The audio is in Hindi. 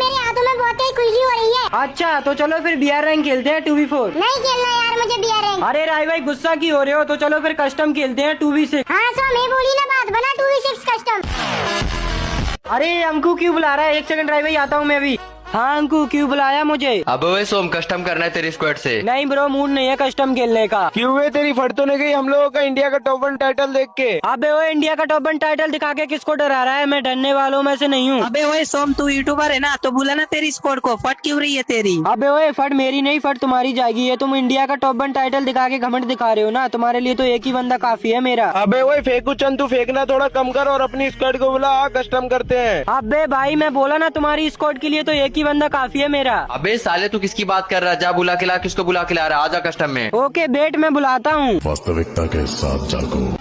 मेरे हाथों में बहुत ही खुजली हो रही है। अच्छा तो चलो फिर BR रैंक खेलते हैं 2v4। नहीं खेलना यार मुझे BR रैंक। अरे राय भाई गुस्सा क्यों हो रहे हो, तो चलो फिर कस्टम खेलते हैं 2v6। हाँ सो मैं बोली ना बात, बना 2v6 कस्टम। अरे अंकु क्यों बुला रहा है, एक सेकंड राय भाई आता हूँ मैं अभी। हाँ अंकु क्यों बुलाया मुझे? अब वही सोम कस्टम करना है तेरी स्क्वाड से। नहीं ब्रो मूड नहीं है कस्टम खेलने का। क्यों हुए, तेरी फट तो नहीं गई हम लोगों का इंडिया का टॉप 1 टाइटल देख के? अबे वो इंडिया का टॉप 1 टाइटल दिखा के किसको डरा रहा है, मैं डरने वालों में से नहीं हूँ। अबे ओए सोम, तू यूट्यूबर है ना, तो बुला ना तेरी स्कोर को। फट क्यों रही है तेरी? अबे ओए फट मेरी नहीं, फट तुम्हारी जाएगी। ये तुम इंडिया का टॉप 1 टाइटल दिखा के घमंड दिखा रहे हो ना, तुम्हारे लिए तो एक ही बंदा काफी है मेरा। अबे वही फेंकू चंद, तू फेंकना थोड़ा कम कर और अपनी स्क्वाड को बुला, कस्टम करते हैं। अबे भाई मैं बोला ना तुम्हारी स्क्वाड के लिए तो एक ही बंदा काफी है मेरा। अबे साले तू किसकी बात कर रहा है? जा बुला के ला, किसको बुला के ला रहा है? आजा कस्टम में। ओके बेट मैं बुलाता हूँ। वास्तविकता के साथ जागो।